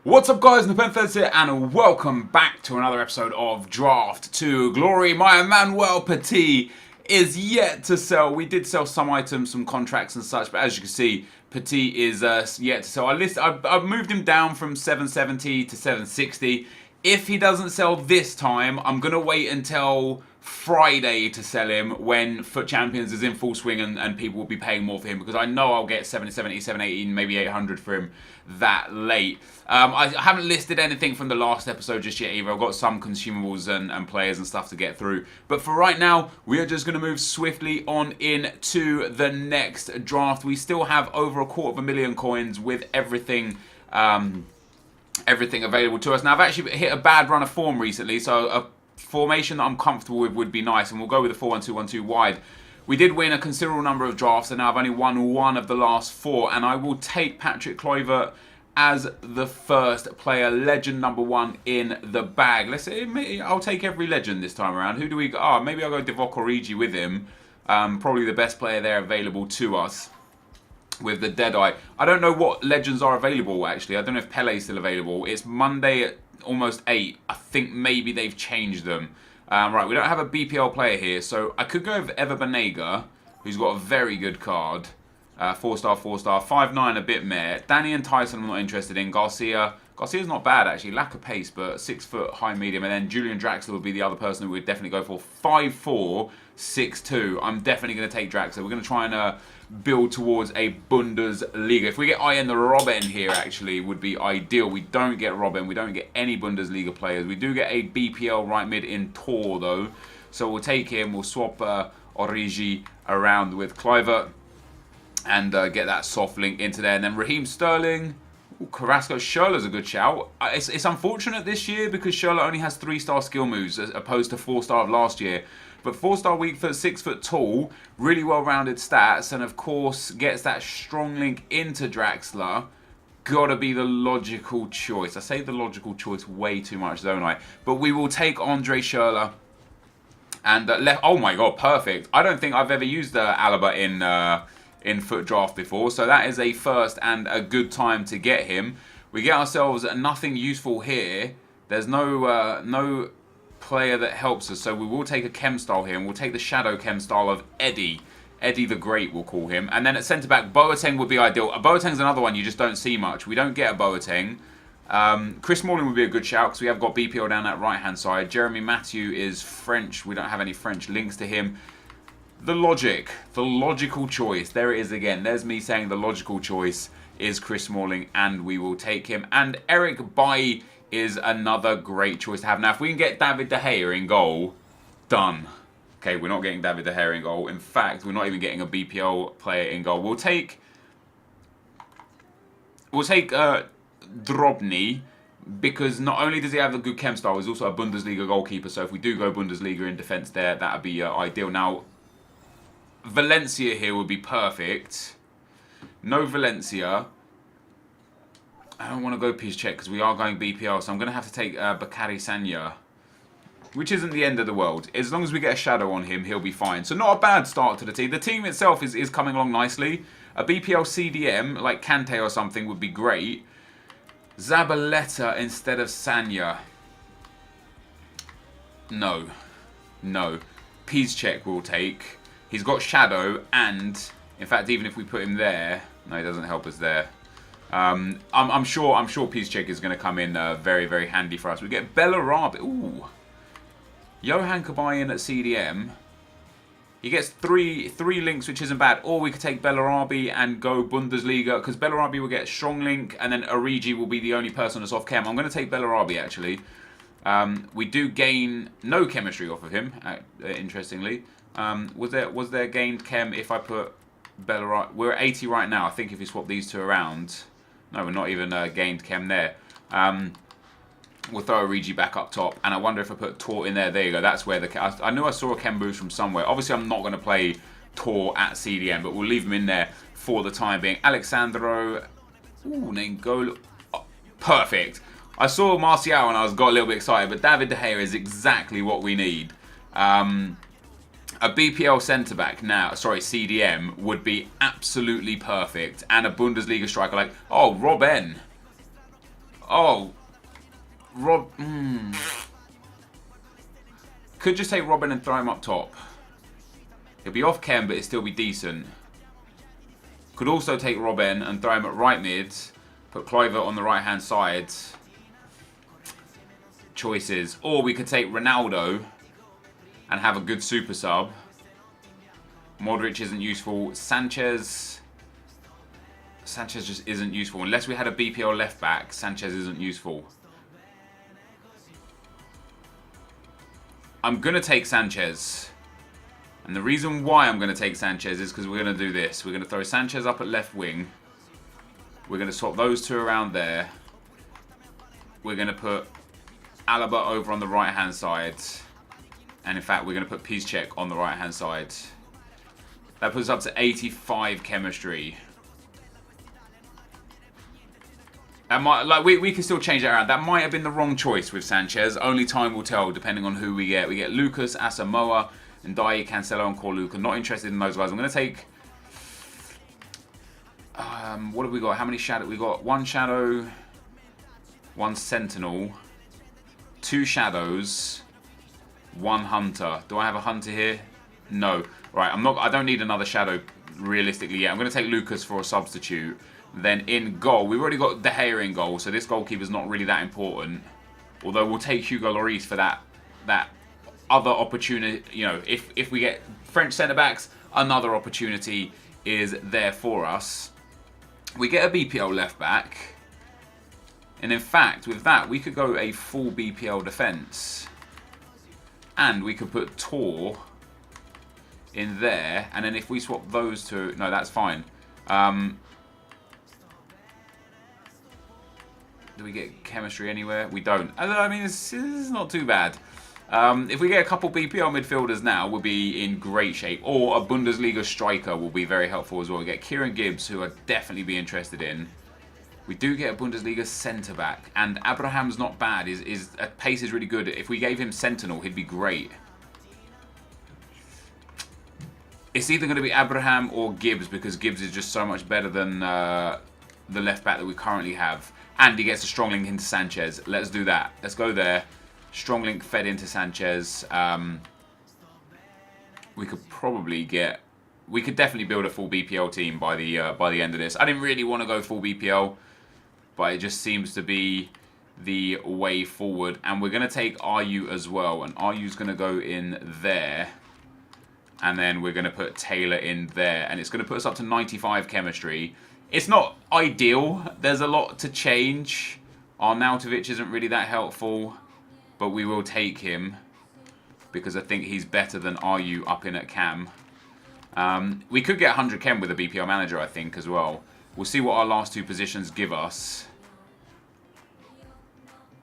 What's up guys, NepentheZ here and welcome back to another episode of Draft to Glory. My Emmanuel Petit is yet to sell. We did sell some items, some contracts and such, but as you can see, Petit is yet to sell. I've moved him down from 770 to 760. If he doesn't sell this time, I'm going to wait until Friday to sell him when Foot Champions is in full swing and people will be paying more for him, because I know I'll get 770, 780, maybe 800 for him that late. I haven't listed anything from the last episode just yet either. I've got some consumables and players and stuff to get through. But for right now, we are just going to move swiftly on into the next draft. We still have over 250,000 coins with everything available to us. Now, I've actually hit a bad run of form recently, so a formation that I'm comfortable with would be nice, and we'll go with a 4-1-2-1-2 wide. We did win a considerable number of drafts, and now I've only won one of the last four, and I will take Patrick Kluivert as the first player, legend number one in the bag. Let's say I'll take every legend this time around. Who do we go? Oh, maybe I'll go Divock Origi with him. Probably the best player there available to us with the Deadeye. I don't know what legends are available, actually. I don't know if Pele's still available. It's Monday at almost 8. I think maybe they've changed them. Right, we don't have a BPL player here, so I could go with Ever Banega, who's got a very good card. 4-star, 4-star, 5'9", a bit meh. Danny and Tyson I'm not interested in. Garcia's not bad, actually. Lack of pace, but 6 foot, high, medium. And then Julian Draxler would be the other person who we'd definitely go for. 5'4", 6'2". I'm definitely going to take Draxler. We're going to try and build towards a Bundesliga. If we get Ian the Robben here, actually, would be ideal. We don't get Robben. We don't get any Bundesliga players. We do get a BPL right mid in Tor, though. So we'll take him. We'll swap Origi around with Kluivert and get that soft link into there. And then Raheem Sterling. Ooh, Carrasco. Schürrle's a good shout. It's unfortunate this year because Schürrle only has 3-star skill moves as opposed to 4-star of last year. But 4-star weak foot, 6 foot tall, really well-rounded stats, and of course gets that strong link into Draxler. Gotta be the logical choice. I say the logical choice way too much, don't I? But we will take Andre Schürrle. And oh my god, perfect. I don't think I've ever used Alaba in Foot Draft before, so that is a first and a good time to get him. We get ourselves nothing useful here. There's no player that helps us, so we will take a chem style here, and we'll take the shadow chem style of Eddie the Great, we'll call him. And then at centre back, Boateng would be ideal. Boateng's another one you just don't see much. We don't get a Boateng. Chris Smalling would be a good shout because we have got BPL down that right hand side. Jeremy Mathieu is French. We don't have any French links to him. The logical choice, there it is again. There's me saying the logical choice is Chris Smalling, and we will take him. And Eric Bailly is another great choice to have. Now, if we can get David De Gea in goal, done. Okay, we're not getting David De Gea in goal. In fact, we're not even getting a BPL player in goal. We'll take Drobny, because not only does he have a good chem style, he's also a Bundesliga goalkeeper. So if we do go Bundesliga in defence there, that would be ideal. Now, Valencia here would be perfect. No Valencia. I don't want to go Piszczek because we are going BPL, so I'm going to have to take Bakary Sagna, which isn't the end of the world. As long as we get a shadow on him, he'll be fine. So not a bad start to the team. The team itself is coming along nicely. A BPL CDM, like Kante or something, would be great. Zabaleta instead of Sagna. No. Piszczek we'll take. He's got shadow, and in fact, even if we put him there, no, he doesn't help us there. I'm sure Piszczek is going to come in very, very handy for us. We get Bellarabi. Ooh, Johan Cabayen at CDM. He gets three links, which isn't bad. Or we could take Bellarabi and go Bundesliga, because Bellarabi will get strong link, and then Origi will be the only person that's off chem. I'm going to take Bellarabi actually. We do gain no chemistry off of him, interestingly. Was there gained chem if I put Bellarabi? We're at 80 right now. I think if you swap these two around, no, we're not even gained chem there. We'll throw Origi back up top, and I wonder if I put Tor in there. There you go. That's where I knew I saw a chem boost from somewhere. Obviously, I'm not going to play Tor at CDM, but we'll leave him in there for the time being. Alexandro, N'Golo, oh, perfect. I saw Martial and I got a little bit excited, but David De Gea is exactly what we need. A BPL centre-back now, sorry, CDM, would be absolutely perfect. And a Bundesliga striker like, oh, Robben. Oh, could just take Robin and throw him up top. He'll be off chem, but it'll still be decent. Could also take Robin and throw him at right mid. Put Kluivert on the right hand side. Choices. Or we could take Ronaldo and have a good super sub. Modric isn't useful. Sanchez just isn't useful. Unless we had a BPL left back, Sanchez isn't useful. I'm going to take Sanchez. And the reason why I'm going to take Sanchez is because we're going to do this. We're going to throw Sanchez up at left wing. We're going to swap those two around there. We're going to put Alaba over on the right-hand side. And in fact, we're going to put Piszczek on the right-hand side. That puts us up to 85 chemistry. That might, like, we can still change that around. That might have been the wrong choice with Sanchez. Only time will tell, depending on who we get. We get Lucas, Asamoah, and Dai, Cancelo, and Corluka. Not interested in those guys. I'm going to take... what have we got? How many shadow? We got one shadow, one sentinel, two shadows, one hunter. Do I have a hunter here? No. Right, I don't need another shadow realistically yet. I'm going to take Lucas for a substitute. Then in goal, we've already got De Gea in goal, so this goalkeeper's not really that important. Although we'll take Hugo Lloris for that other opportunity. You know, if we get French centre backs, another opportunity is there for us. We get a BPL left back, and in fact, with that, we could go a full BPL defence, and we could put Tor in there, and then if we swap those two, no, that's fine. Do we get chemistry anywhere? We don't. I mean, this is not too bad. If we get a couple BPL midfielders now, we'll be in great shape. Or a Bundesliga striker will be very helpful as well. We get Kieran Gibbs, who I'd definitely be interested in. We do get a Bundesliga centre-back. And Abraham's not bad. His pace is really good. If we gave him Sentinel, he'd be great. It's either going to be Abraham or Gibbs, because Gibbs is just so much better than the left back that we currently have. And he gets a strong link into Sanchez. Let's do that. Let's go there. Strong link fed into Sanchez. We could probably get... We could definitely build a full BPL team by the end of this. I didn't really want to go full BPL, but it just seems to be the way forward. And we're going to take RU as well. And RU's going to go in there. And then we're going to put Taylor in there. And it's going to put us up to 95 chemistry. It's not ideal. There's a lot to change. Arnautovic isn't really that helpful. But we will take him. Because I think he's better than RU up in at cam. We could get 100 chem with a BPL manager, I think, as well. We'll see what our last two positions give us.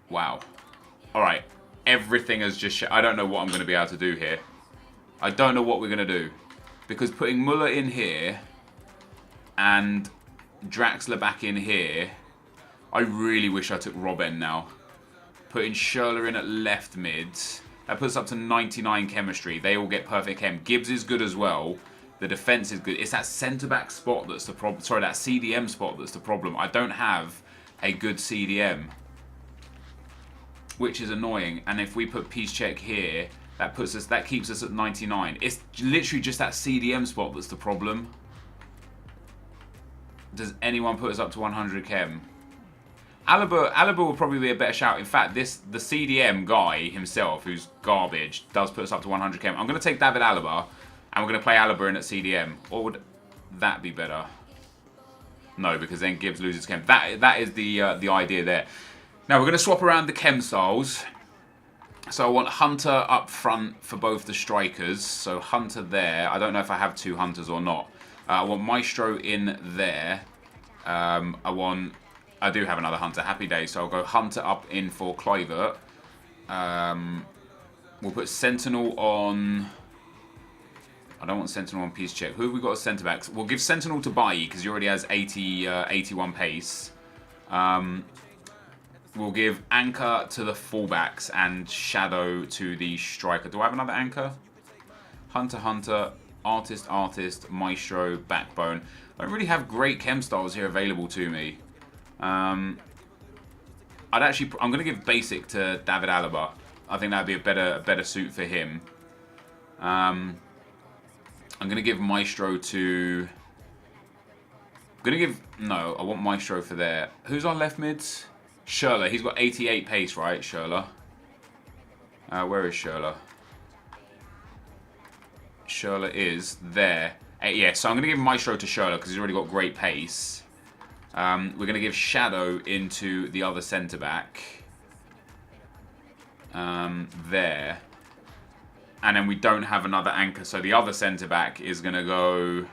Wow. Alright. Everything has just... I don't know what I'm going to be able to do here. I don't know what we're going to do. Because putting Muller in here and Draxler back in here, I really wish I took Robben now. Putting Schürrle in at left mid, that puts us up to 99 chemistry. They all get perfect chem. Gibbs is good as well. The defence is good. It's that centre-back spot that's the problem. Sorry, that CDM spot that's the problem. I don't have a good CDM, which is annoying. And if we put Piszczek here, that keeps us at 99. It's literally just that CDM spot that's the problem. Does anyone put us up to 100 chem? Alaba will probably be a better shout. In fact, the CDM guy himself, who's garbage, does put us up to 100 chem. I'm going to take David Alaba, and we're going to play Alaba in at CDM. Or would that be better? No, because then Gibbs loses chem. That is the idea there. Now, we're going to swap around the chem styles. So I want Hunter up front for both the strikers. So Hunter there. I don't know if I have two Hunters or not. I want Maestro in there. I do have another Hunter. Happy day. So I'll go Hunter up in for Kluivert. We'll put Sentinel on... I don't want Sentinel on Piszczek. Who have we got as centre backs? We'll give Sentinel to Bailly because he already has 81 pace. We'll give Anchor to the fullbacks and Shadow to the striker. Do I have another Anchor? Hunter, Artist, Maestro, Backbone. I don't really have great chem styles here available to me. I'm going to give basic to David Alaba. I think that'd be a better suit for him. I'm going to give Maestro to... No, I want Maestro for there. Who's our left mids? Schürrle. He's got 88 pace, right? Schürrle. Where is Schürrle? Schürrle is there. Yeah, so I'm going to give Maestro to Schürrle because he's already got great pace. We're going to give Shadow into the other centre-back. There. And then we don't have another anchor, so the other centre-back is going to go...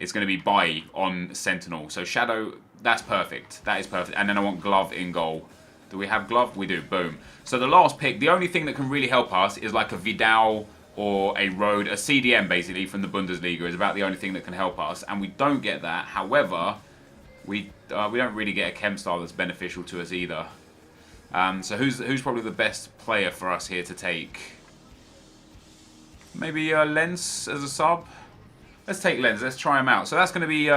It's going to be Bailly on Sentinel. So Shadow, that's perfect. That is perfect. And then I want Glove in goal. Do we have Glove? We do. Boom. So the last pick, the only thing that can really help us is like a Vidal or a Road, a CDM basically from the Bundesliga is about the only thing that can help us. And we don't get that. However, we don't really get a chem style that's beneficial to us either. So who's probably the best player for us here to take? Maybe Lens as a sub? Let's take Lens. Let's try him out. So that's going to be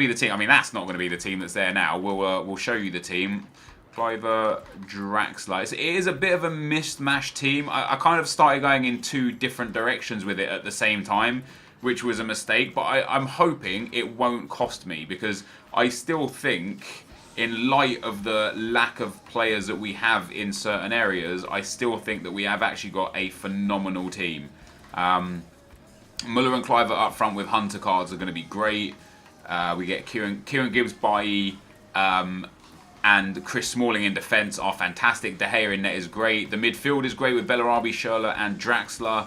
the team. I mean, that's not going to be the team that's there now. We'll show you the team. Cliver, Draxler. It is a bit of a mishmash team. I kind of started going in two different directions with it at the same time, which was a mistake. But I'm hoping it won't cost me because I still think, in light of the lack of players that we have in certain areas, I still think that we have actually got a phenomenal team. Muller and Cliver up front with Hunter cards are going to be great. We get Kieran Gibbs, Bailly, and Chris Smalling in defence are fantastic. De Gea in net is great. The midfield is great with Bellarabi, Schürrle and Draxler.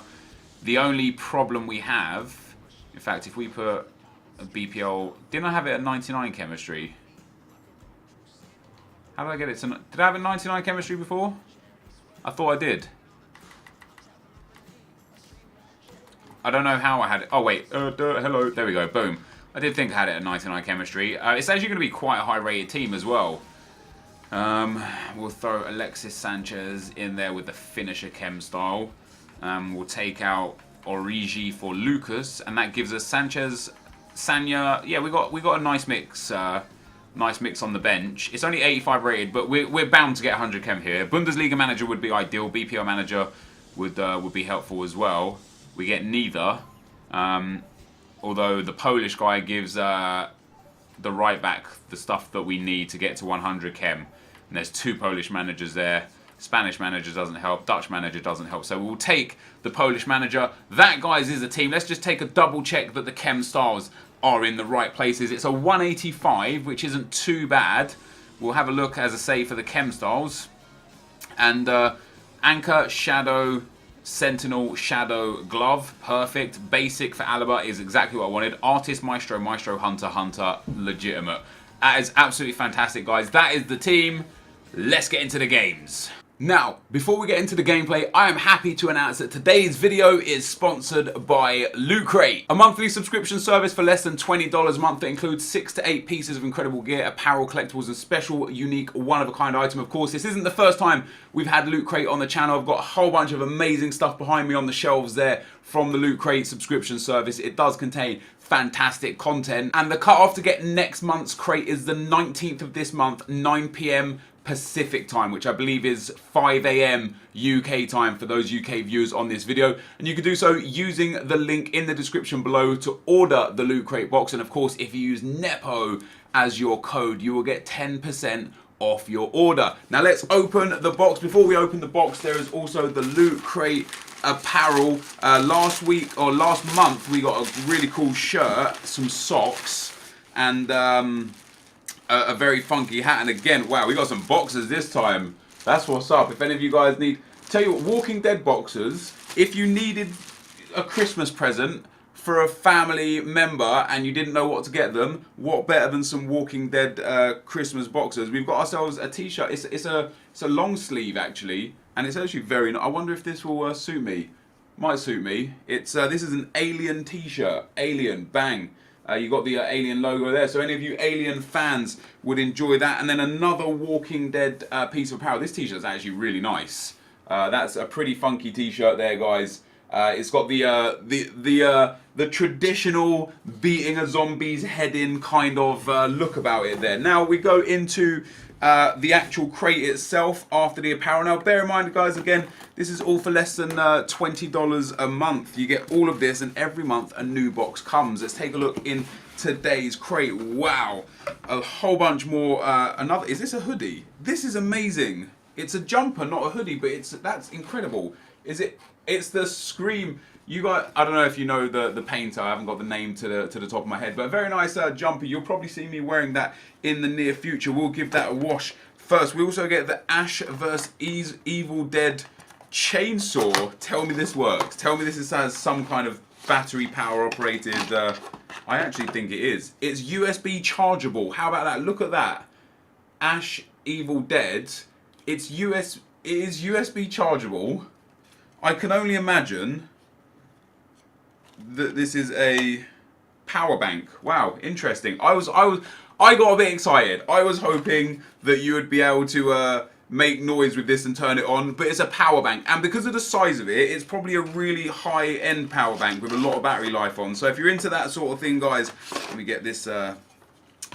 The only problem we have, in fact, if we put a BPL... Didn't I have it at 99 chemistry? How did I get it to... Did I have it at 99 chemistry before? I thought I did. I don't know how I had it. Oh, wait. Hello. There we go. Boom. I did think I had it at 99 chemistry. It's actually going to be quite a high-rated team as well. We'll throw Alexis Sanchez in there with the finisher chem style. We'll take out Origi for Lucas, and that gives us Sanchez, Sanya. Yeah, we got a nice mix. Nice mix on the bench. It's only 85 rated, but we're bound to get 100 chem here. Bundesliga manager would be ideal. BPL manager would be helpful as well. We get neither. Although the Polish guy gives the right back the stuff that we need to get to 100 chem. And there's two Polish managers there. Spanish manager doesn't help. Dutch manager doesn't help. So we'll take the Polish manager. That, guys, is a team. Let's just take a double check that the chem styles are in the right places. It's a 185, which isn't too bad. We'll have a look, as I say, for the chem styles. And Anchor, Shadow, Sentinel, Shadow, Glove. Perfect. Basic for Alaba is exactly what I wanted. Artist, Maestro, Maestro, Hunter, Hunter. Legitimate. That is absolutely fantastic, guys. That is the team. Let's get into the games. Now, before we get into the gameplay, I am happy to announce that today's video is sponsored by Loot Crate, a monthly subscription service for less than $20 a month that includes 6 to 8 pieces of incredible gear, apparel, collectibles, and special, unique, one-of-a-kind item. Of course, this isn't the first time we've had Loot Crate on the channel. I've got a whole bunch of amazing stuff behind me on the shelves there from the Loot Crate subscription service. It does contain fantastic content, and the cutoff to get next month's crate is the 19th of this month, 9 PM Pacific time, which I believe is 5 AM UK time for those UK viewers on this video. And you can do so using the link in the description below to order the Loot Crate box. And of course, if you use Nepo as your code, you will get 10% off your order. Now let's open the box. Before we open the box, there is also the Loot Crate apparel. Last month, we got a really cool shirt, some socks, and a very funky hat. And again, wow, we got some boxers this time. That's what's up. If any of you guys need, tell you what, Walking Dead boxers, if you needed a Christmas present for a family member and you didn't know what to get them, what better than some Walking Dead Christmas boxers? We've got ourselves a t-shirt. It's a long sleeve actually, and it's actually very nice. I wonder if this will suit me. Might suit me. It's this is an Alien t-shirt. Alien, bang. You got the Alien logo there, so any of you Alien fans would enjoy that. And then another Walking Dead piece of apparel. This t-shirt is actually really nice. That's a pretty funky t-shirt there, guys. It's got the traditional beating a zombie's head in kind of look about it there. Now we go into the actual crate itself after the apparel. Now, bear in mind, guys, again, this is all for less than $20 a month. You get all of this, and every month a new box comes. Let's take a look in today's crate. Wow, a whole bunch more. Is this a hoodie? This is amazing. It's a jumper, not a hoodie, but that's incredible. It's the Scream. You got, I don't know if you know the painter, I haven't got the name to the top of my head, but a very nice jumper. You'll probably see me wearing that in the near future. We'll give that a wash first. We also get the Ash vs Evil Dead chainsaw. Tell me this works. Tell me this has some kind of battery power operated. I actually think it is. It's USB chargeable. How about that? Look at that. Ash Evil Dead. It is USB chargeable. I can only imagine that this is a power bank. Wow, interesting. I got a bit excited. I was hoping that you would be able to make noise with this and turn it on, but it's a power bank, and because of the size of it, it's probably a really high-end power bank with a lot of battery life on. So if you're into that sort of thing, guys, let me get this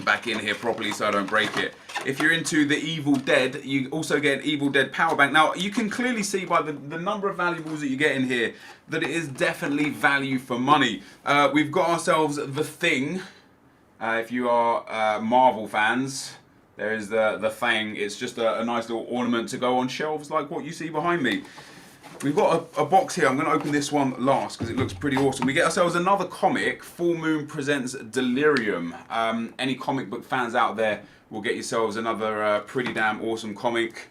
back in here properly so I don't break it. If you're into the Evil Dead, you also get an Evil Dead power bank. Now, you can clearly see by the number of valuables that you get in here that it is definitely value for money. We've got ourselves The Thing. If you are Marvel fans, there is the Thing. It's just a nice little ornament to go on shelves like what you see behind me. We've got a box here. I'm going to open this one last because it looks pretty awesome. We get ourselves another comic, Full Moon Presents Delirium. Any comic book fans out there will get yourselves another pretty damn awesome comic.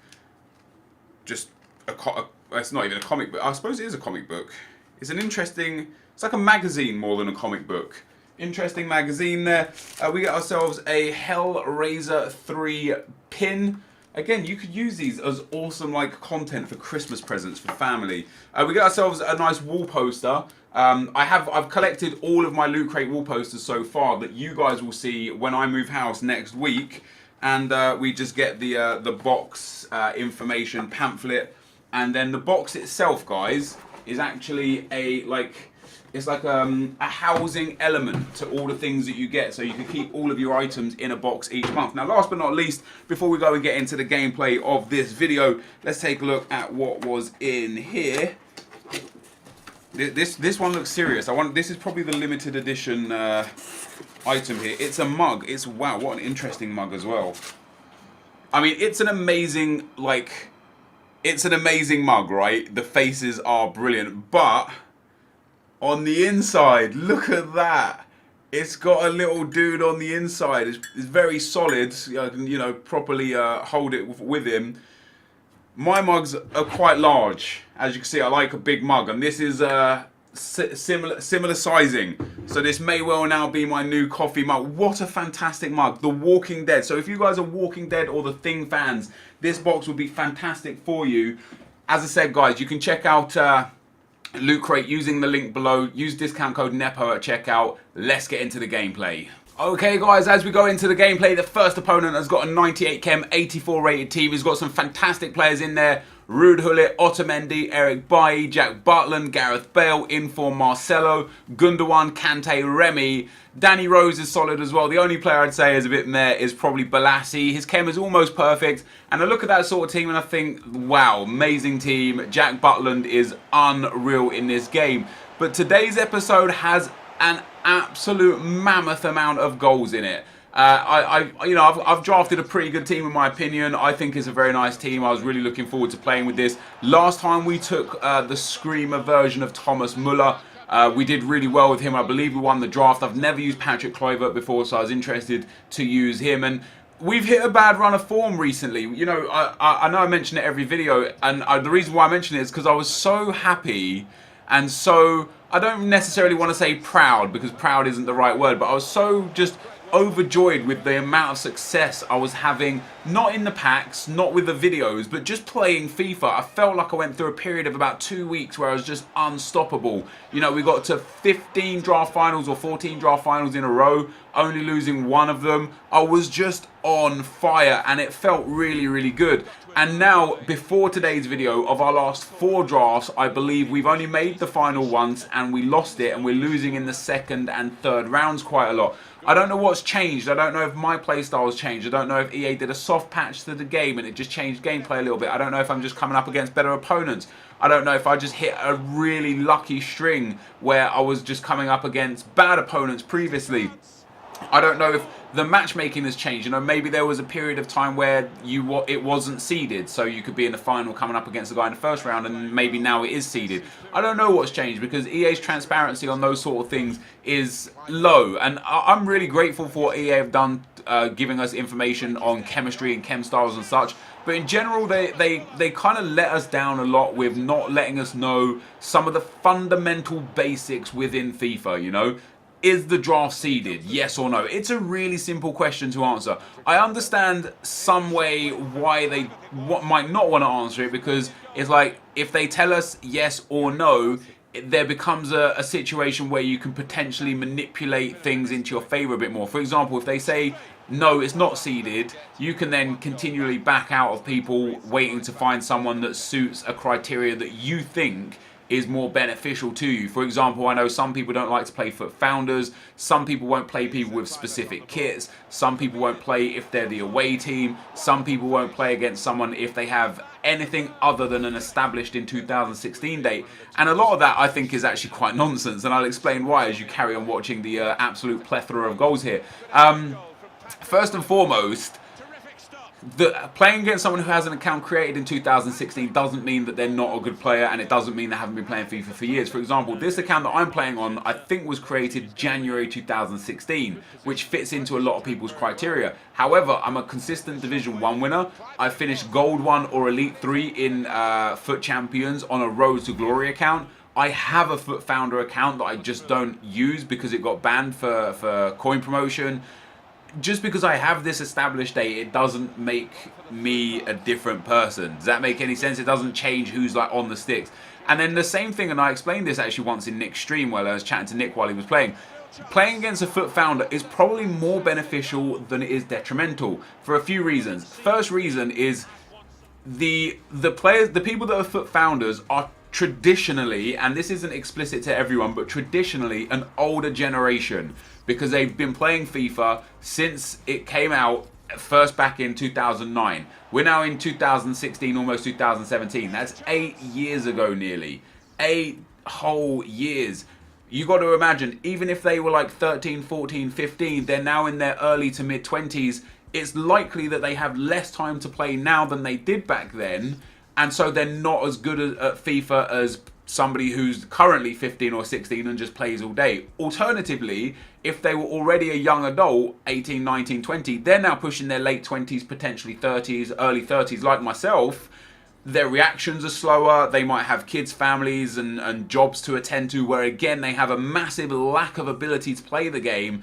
Just it's not even a comic book. I suppose it is a comic book. It's an interesting, it's like a magazine more than a comic book. Interesting magazine there. We get ourselves a Hellraiser 3 pin. Again, you could use these as awesome content for Christmas presents for family. We get ourselves a nice wall poster. I've collected all of my Loot Crate wall posters so far that you guys will see when I move house next week, and we just get the box information pamphlet, and then the box itself, guys, is actually it's like a housing element to all the things that you get, so you can keep all of your items in a box each month. Now, last but not least, before we go and get into the gameplay of this video, let's take a look at what was in here. This one looks serious. This is probably the limited edition item here. It's a mug. Wow, what an interesting mug as well. I mean, it's an amazing mug, right? The faces are brilliant, but on the inside, look at that. It's got a little dude on the inside. It's very solid. I can, properly hold it with him. My mugs are quite large. As you can see, I like a big mug, and this is similar sizing. So this may well now be my new coffee mug. What a fantastic mug. The Walking Dead. So if you guys are Walking Dead or The Thing fans, this box would be fantastic for you. As I said, guys, you can check out Loot Crate using the link below. Use discount code NEPO at checkout. Let's get into the gameplay. Okay, guys, as we go into the gameplay, the first opponent has got a 98 chem, 84 rated team. He's got some fantastic players in there. Ruud Gullit, Otamendi, Eric Bailly, Jack Butland, Gareth Bale, Inform Marcelo, Gundogan, Kante, Remy. Danny Rose is solid as well. The only player I'd say is a bit meh is probably Balassi. His chem is almost perfect. And I look at that sort of team and I think, wow, amazing team. Jack Butland is unreal in this game. But today's episode has an absolute mammoth amount of goals in it. I've drafted a pretty good team in my opinion. I think it's a very nice team. I was really looking forward to playing with this. Last time we took the Screamer version of Thomas Muller. We did really well with him. I believe we won the draft. I've never used Patrick Kluivert before, so I was interested to use him. And we've hit a bad run of form recently. I know I mention it every video, and the reason why I mention it is because I was so happy and so, I don't necessarily want to say proud, because proud isn't the right word, but I was so just overjoyed with the amount of success I was having, not in the packs, not with the videos, but just playing FIFA. I felt like I went through a period of about 2 weeks where I was just unstoppable. We got to 15 draft finals or 14 draft finals in a row, only losing one of them. I was just on fire and it felt really, really good. And now, before today's video, of our last 4 drafts, I believe we've only made the final once and we lost it, and we're losing in the second and third rounds quite a lot. I don't know what's changed. I don't know if my playstyle has changed. I don't know if EA did a soft patch to the game and it just changed gameplay a little bit. I don't know if I'm just coming up against better opponents. I don't know if I just hit a really lucky string where I was just coming up against bad opponents previously. I don't know if the matchmaking has changed. You know, maybe there was a period of time where it wasn't seeded, so you could be in the final coming up against a guy in the first round, and maybe now it is seeded. I don't know what's changed because EA's transparency on those sort of things is low, and I'm really grateful for what EA have done, giving us information on chemistry and chem styles and such. But in general, they kind of let us down a lot with not letting us know some of the fundamental basics within FIFA, you know. Is the draft seeded? Yes or no? It's a really simple question to answer. I understand some way why they might not want to answer it, because it's like if they tell us yes or no, there becomes a situation where you can potentially manipulate things into your favor a bit more. For example, if they say no, it's not seeded, you can then continually back out of people waiting to find someone that suits a criteria that you think is more beneficial to you. For example, I know some people don't like to play FUT founders, some people won't play people with specific kits, some people won't play if they're the away team, some people won't play against someone if they have anything other than an established in 2016 date. And a lot of that I think is actually quite nonsense, and I'll explain why as you carry on watching the absolute plethora of goals here. First and foremost, playing against someone who has an account created in 2016 doesn't mean that they're not a good player, and it doesn't mean they haven't been playing FIFA for years. For example, this account that I'm playing on, I think was created January 2016, which fits into a lot of people's criteria. However, I'm a consistent Division 1 winner. I finished Gold 1 or Elite 3 in FUT Champions on a Road to Glory account. I have a FUT Founder account that I just don't use because it got banned for coin promotion. Just because I have this established date, it doesn't make me a different person. Does that make any sense? It doesn't change who's like on the sticks. And then the same thing, and I explained this actually once in Nick's stream while I was chatting to Nick while he was playing. Playing against a FUT founder is probably more beneficial than it is detrimental for a few reasons. First reason is the people that are FUT founders are traditionally, and this isn't explicit to everyone, but traditionally an older generation, because they've been playing FIFA since it came out first back in 2009. We're now in 2016, almost 2017. That's 8 years ago nearly. 8 whole years. You got to imagine, even if they were like 13, 14, 15, they're now in their early to mid 20s. It's likely that they have less time to play now than they did back then, and so they're not as good at FIFA as somebody who's currently 15 or 16 and just plays all day. Alternatively, if they were already a young adult, 18, 19, 20, they're now pushing their late 20s, potentially 30s, early 30s, like myself. Their reactions are slower, they might have kids, families, and jobs to attend to, where again, they have a massive lack of ability to play the game.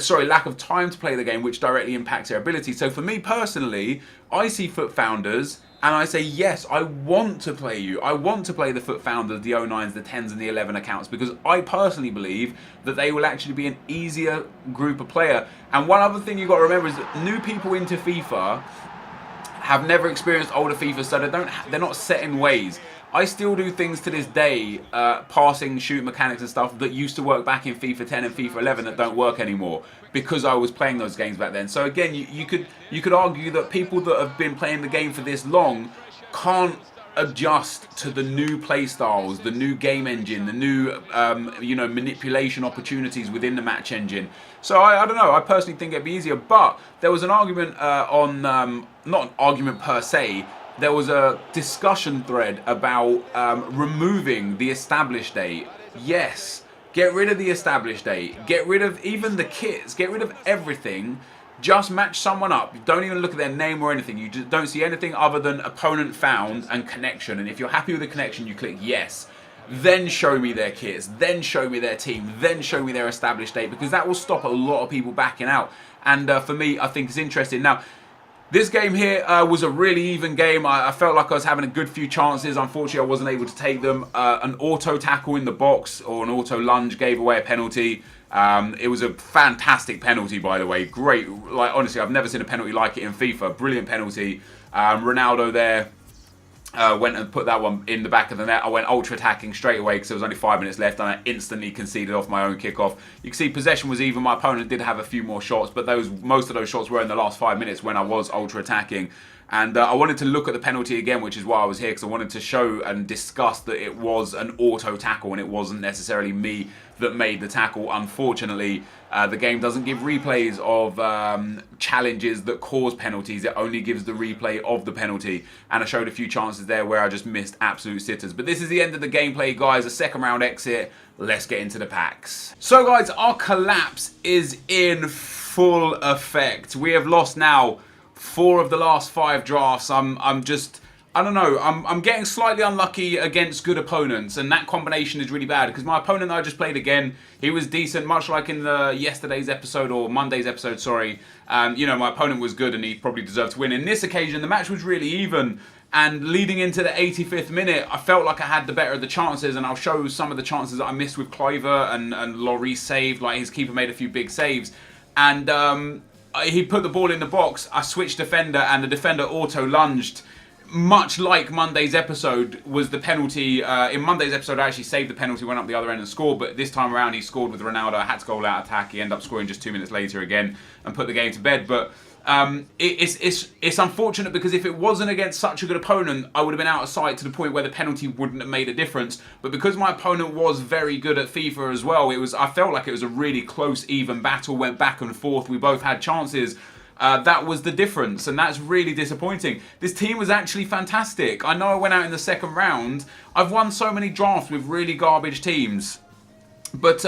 Lack of time to play the game, which directly impacts their ability. So for me personally, I see FUT founders and I say, yes, I want to play you. I want to play the FUT founders, the 09s, the 10s and the 11 accounts, because I personally believe that they will actually be an easier group of player. And one other thing you've got to remember is that new people into FIFA have never experienced older FIFA, so they're not set in ways. I still do things to this day, passing, shoot mechanics and stuff that used to work back in FIFA 10 and FIFA 11 that don't work anymore because I was playing those games back then. So again, you could argue that people that have been playing the game for this long can't adjust to the new play styles, the new game engine, the new manipulation opportunities within the match engine. So I don't know. I personally think it'd be easier, but there was an argument not an argument per se. There was a discussion thread about removing the established date. Yes, get rid of the established date. Get rid of even the kits. Get rid of everything. Just match someone up. Don't even look at their name or anything. You just don't see anything other than opponent found and connection. And if you're happy with the connection, you click yes. Then show me their kits. Then show me their team. Then show me their established date, because that will stop a lot of people backing out. And for me, I think it's interesting. Now, this game here was a really even game. I felt like I was having a good few chances. Unfortunately, I wasn't able to take them. An auto tackle in the box or an auto lunge gave away a penalty. It was a fantastic penalty, by the way. Great. Like, honestly, I've never seen a penalty like it in FIFA. Brilliant penalty. Ronaldo there Went and put that one in the back of the net. I went ultra attacking straight away because there was only 5 minutes left, and I instantly conceded off my own kickoff. You can see possession was even. My opponent did have a few more shots, but most of those shots were in the last 5 minutes when I was ultra attacking. And I wanted to look at the penalty again, which is why I was here, because I wanted to show and discuss that it was an auto tackle and it wasn't necessarily me that made the tackle. Unfortunately, the game doesn't give replays of challenges that cause penalties. It only gives the replay of the penalty. And I showed a few chances there where I just missed absolute sitters. But this is the end of the gameplay, guys. A second round exit. Let's get into the packs. So, guys, our collapse is in full effect. We have lost now 4 of the last 5 drafts. I don't know. I'm getting slightly unlucky against good opponents, and that combination is really bad because my opponent that I just played again, he was decent, much like in the yesterday's episode or Monday's episode. Sorry, my opponent was good and he probably deserved to win. In this occasion, the match was really even, and leading into the 85th minute, I felt like I had the better of the chances, and I'll show some of the chances that I missed with Cliver and Lloris saved. Like, his keeper made a few big saves, and he put the ball in the box. I switched defender, and the defender auto-lunged. Much like Monday's episode was the penalty. In Monday's episode, I actually saved the penalty, went up the other end and scored. But this time around, he scored with Ronaldo. I had to goal out attack. He ended up scoring just 2 minutes later again and put the game to bed. But it's unfortunate because if it wasn't against such a good opponent, I would have been out of sight to the point where the penalty wouldn't have made a difference. But because my opponent was very good at FIFA as well, I felt like it was a really close, even battle. Went back and forth. We both had chances. That was the difference, and that's really disappointing. This team was actually fantastic. I know I went out in the second round. I've won so many drafts with really garbage teams, but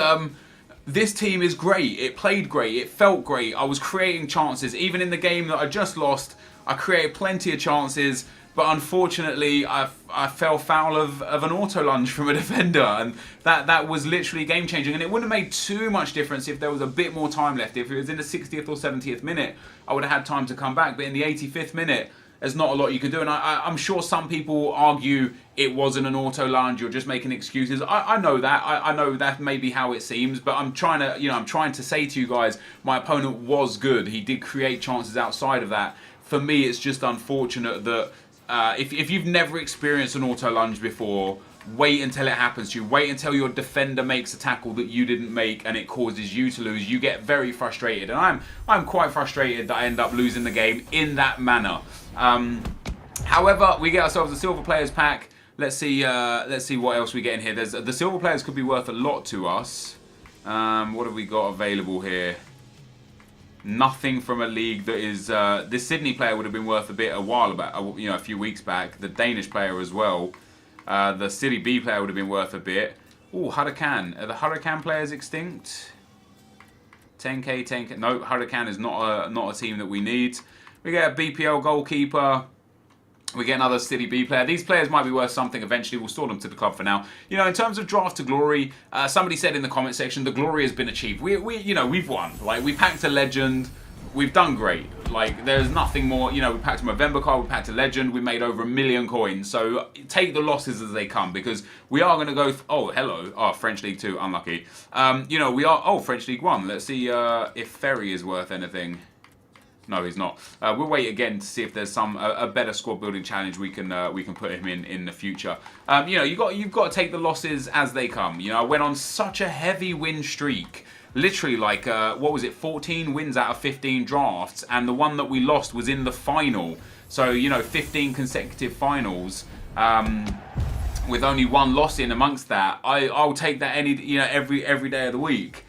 this team is great. It played great. It felt great. I was creating chances. Even in the game that I just lost, I created plenty of chances. But unfortunately, I fell foul of an auto lunge from a defender, and that was literally game changing. And it wouldn't have made too much difference if there was a bit more time left. If it was in the 60th or 70th minute, I would have had time to come back. But in the 85th minute, there's not a lot you can do. And I'm sure some people argue it wasn't an auto lunge. You're just making excuses. I know that. I know that may be how it seems. But I'm trying to say to you guys, my opponent was good. He did create chances outside of that. For me, it's just unfortunate that. If you've never experienced an auto lunge before, wait until it happens to you. Wait until your defender makes a tackle that you didn't make and it causes you to lose. You get very frustrated, and I'm quite frustrated that I end up losing the game in that manner. However, we get ourselves a silver players pack. Let's see what else we get in here. The silver players could be worth a lot to us. What have we got available here? Nothing from a league that is... this Sydney player would have been worth a bit a while back, a few weeks back. The Danish player as well. The City B player would have been worth a bit. Oh, Huracan. Are the Huracan players extinct? 10k, 10k. No, Huracan is not a team that we need. We get a BPL goalkeeper. We get another City B player. These players might be worth something eventually. We'll store them to the club for now. In terms of draft to glory, somebody said in the comment section, the glory has been achieved. We've won. Like, we packed a legend. We've done great. Like, there's nothing more. We packed a Movember card. We packed a legend. We made over 1 million coins. So take the losses as they come, because we are going to go. Oh, hello. Oh, French League 2. Unlucky. We are. Oh, French League 1. Let's see if Ferry is worth anything. No, he's not. We'll wait again to see if there's a better squad building challenge we can put him in the future. You've got to take the losses as they come. I went on such a heavy win streak, literally like what was it, 14 wins out of 15 drafts, and the one that we lost was in the final. So 15 consecutive finals. With only one loss in amongst that, I'll take that every day of the week.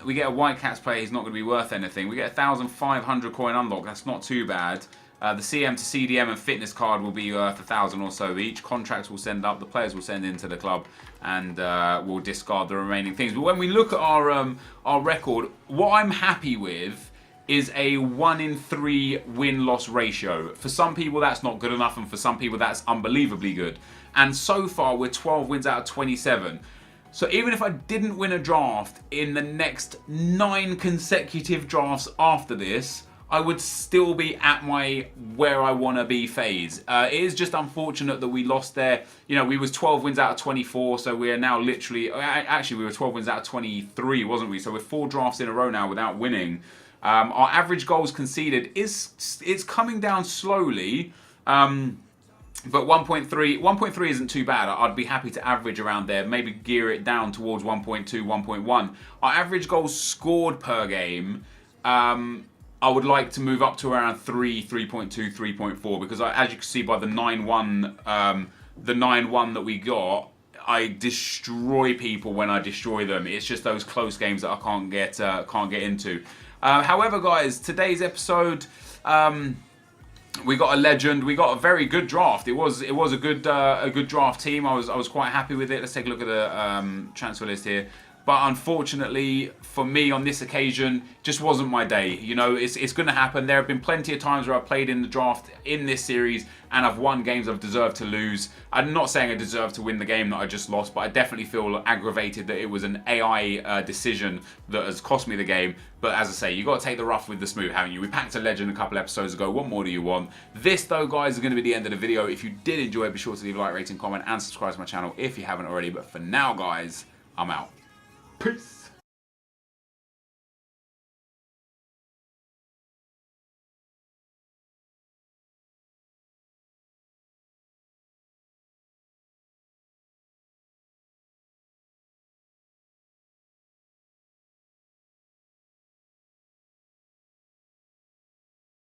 We get a White Cats player, he's not going to be worth anything. We get 1,500 coin unlock, that's not too bad. The CM to CDM and fitness card will be worth 1,000 or so each. Contracts will send up, the players will send into the club, and we'll discard the remaining things. But when we look at our record, what I'm happy with is a 1 in 3 win-loss ratio. For some people that's not good enough, and for some people that's unbelievably good. And so far we're 12 wins out of 27. So even if I didn't win a draft in the next 9 consecutive drafts after this, I would still be at my where I want to be phase. It is just unfortunate that we lost there. We was 12 wins out of 24, so we are now literally... Actually, we were 12 wins out of 23, wasn't we? So we're 4 drafts in a row now without winning. Our average goals conceded it's coming down slowly. But 1.3 isn't too bad. I'd be happy to average around there, maybe gear it down towards 1.2, 1.1. Our average goals scored per game, I would like to move up to around 3, 3.2, 3.4, because as you can see by the 9-1, the 9-1 that we got, I destroy people when I destroy them. It's just those close games that I can't get into. However, guys, today's episode, we got a legend. We got a very good draft. It was a good draft team. I was quite happy with it. Let's take a look at the transfer list here. But unfortunately, for me on this occasion, just wasn't my day. You know, it's going to happen. There have been plenty of times where I've played in the draft in this series and I've won games I've deserved to lose. I'm not saying I deserve to win the game that I just lost, but I definitely feel aggravated that it was an AI decision that has cost me the game. But as I say, you got to take the rough with the smooth, haven't you? We packed a legend a couple episodes ago. What more do you want? This, though, guys, is going to be the end of the video. If you did enjoy it, be sure to leave a like, rating, comment, and subscribe to my channel if you haven't already. But for now, guys, I'm out. Peace.